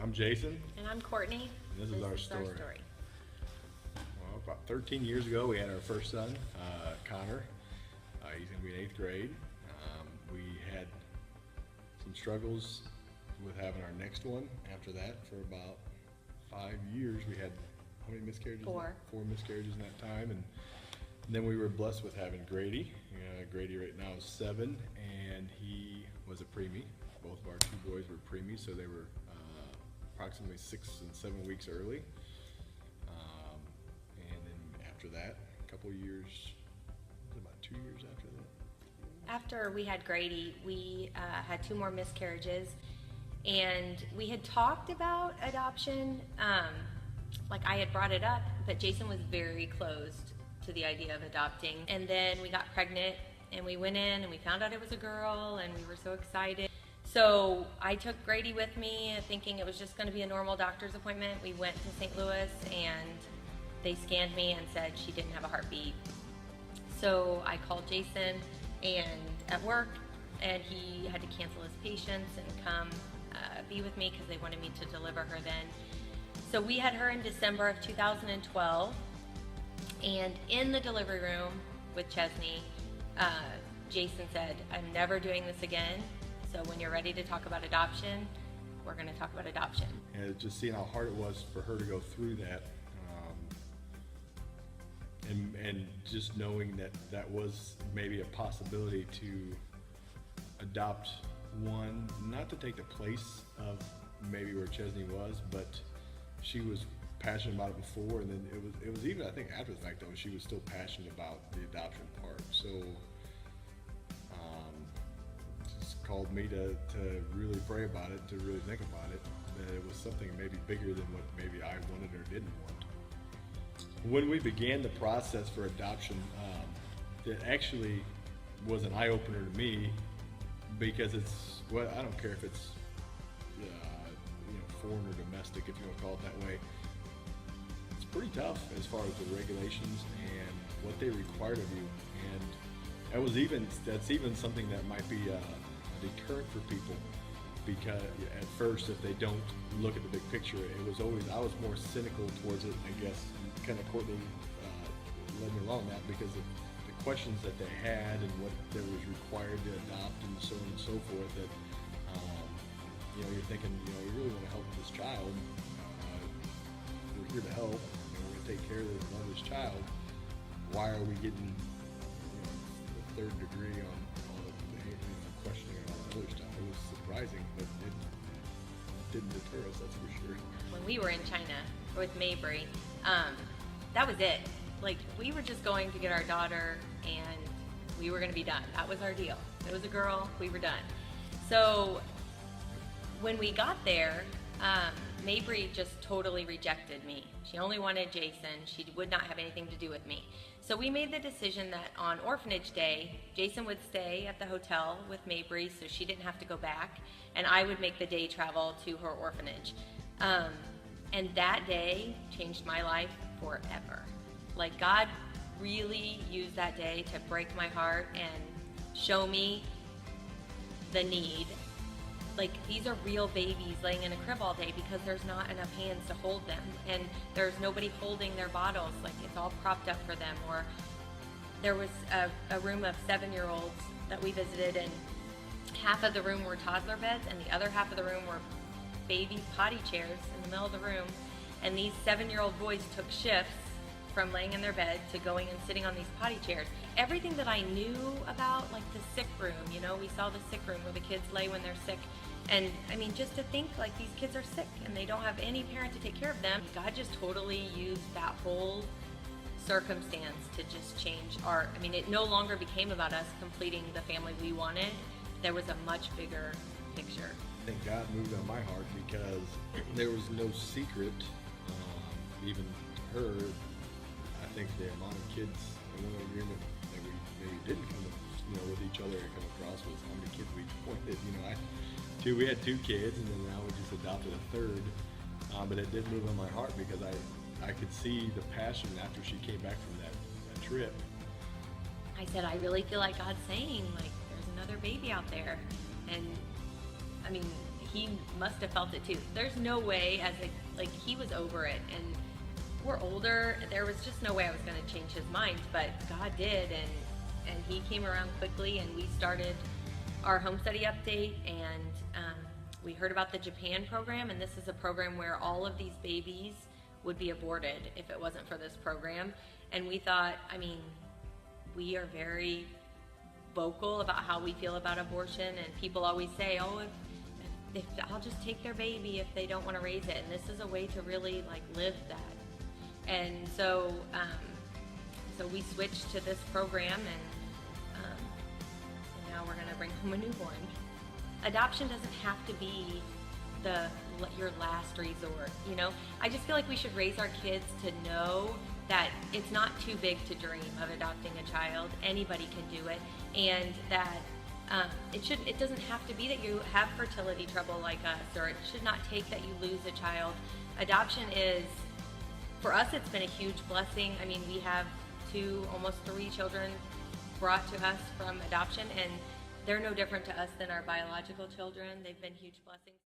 I'm Jason. And I'm Courtney. And this is our story. Well, about 13 years ago, we had our first son, Connor. He's going to be in 8th grade. We had some struggles with having our next one. After that, for about 5 years, we had how many miscarriages? 4. 4 miscarriages in that time, and then we were blessed with having Grady. Grady right now is 7, and he was a preemie. Both of our 2 boys were preemies, so they were approximately 6 and 7 weeks early. And then after that, a couple of years, about 2 years after that. After we had Grady, we had 2 more miscarriages, and we had talked about adoption. Like I had brought it up, but Jason was very closed to the idea of adopting. And then we got pregnant, and we went in and we found out it was a girl, and we were so excited. So I took Grady with me, thinking it was just going to be a normal doctor's appointment. We went to St. Louis, and they scanned me and said she didn't have a heartbeat. So I called Jason and at work, and he had to cancel his patients and come be with me because they wanted me to deliver her then. So we had her in December of 2012, and in the delivery room with Chesney, Jason said, "I'm never doing this again. So when you're ready to talk about adoption, we're going to talk about adoption." And just seeing how hard it was for her to go through that, and just knowing that that was maybe a possibility to adopt one, not to take the place of maybe where Chesney was, but she was passionate about it before, and then it was even, I think, after the fact though, she was still passionate about the adoption part. So just called me to really pray about it, to really think about it, that it was something maybe bigger than what maybe I wanted or didn't want. When we began the process for adoption, it actually was an eye-opener to me, because it's, well, I don't care if it's foreign or domestic, if you want to call it that way. It's pretty tough as far as the regulations and what they require of you, and that's even something that might be a deterrent for people, because at first, if they don't look at the big picture, I was more cynical towards it, I guess. Kind of Courtney led me along that, because of the questions that they had and what there was required to adopt and so on and so forth, that you're thinking, we really want to help this child. We're here to help. We're going to take care of this mother's child. Why are we getting the 3rd degree on all the questioning and all that other stuff? It was surprising, but it didn't deter us, that's for sure. When we were in China with Mabry, that was it. Like, we were just going to get our daughter, and we were going to be done. That was our deal. It was a girl, we were done. So when we got there, Mabry just totally rejected me. She only wanted Jason. She would not have anything to do with me. So we made the decision that on orphanage day, Jason would stay at the hotel with Mabry so she didn't have to go back, and I would make the day travel to her orphanage. And that day changed my life forever. Like, God really used that day to break my heart and show me the need. Like, these are real babies laying in a crib all day because there's not enough hands to hold them, and there's nobody holding their bottles. Like, it's all propped up for them. Or there was a room of 7-year-olds that we visited, and half of the room were toddler beds, and the other half of the room were baby potty chairs in the middle of the room. And these 7-year-old boys took shifts from laying in their bed to going and sitting on these potty chairs. Everything that I knew about, like the sick room, we saw the sick room where the kids lay when they're sick. And I mean, just to think, like, these kids are sick and they don't have any parent to take care of them. God just totally used that whole circumstance to just change it no longer became about us completing the family we wanted. There was a much bigger picture. I think God moved on my heart because there was no secret, even to her. I think the amount of kids, and one agreement that we maybe didn't come with each other and come across was how many kids we wanted. We had 2 kids, and then now we just adopted a 3rd. But it did move on my heart because I could see the passion after she came back from that trip. I said, I really feel like God's saying, like, there's another baby out there. And I mean, he must have felt it too. There's no way, like he was over it, and we're older. There was just no way I was going to change his mind, but God did, and he came around quickly, and we started our home study update, and we heard about the Japan program, and this is a program where all of these babies would be aborted if it wasn't for this program. And we thought, I mean, we are very vocal about how we feel about abortion, and people always say, oh, if I'll just take their baby if they don't want to raise it, and this is a way to really like live that. And so so we switched to this program, and now we're going to bring home a newborn. Adoption doesn't have to be your last resort, you know? I just feel like we should raise our kids to know that it's not too big to dream of adopting a child. Anybody can do it, and that it doesn't have to be that you have fertility trouble like us, or it should not take that you lose a child. Adoption is, for us, it's been a huge blessing. I mean, we have almost 3 children brought to us from adoption, and they're no different to us than our biological children. They've been huge blessings.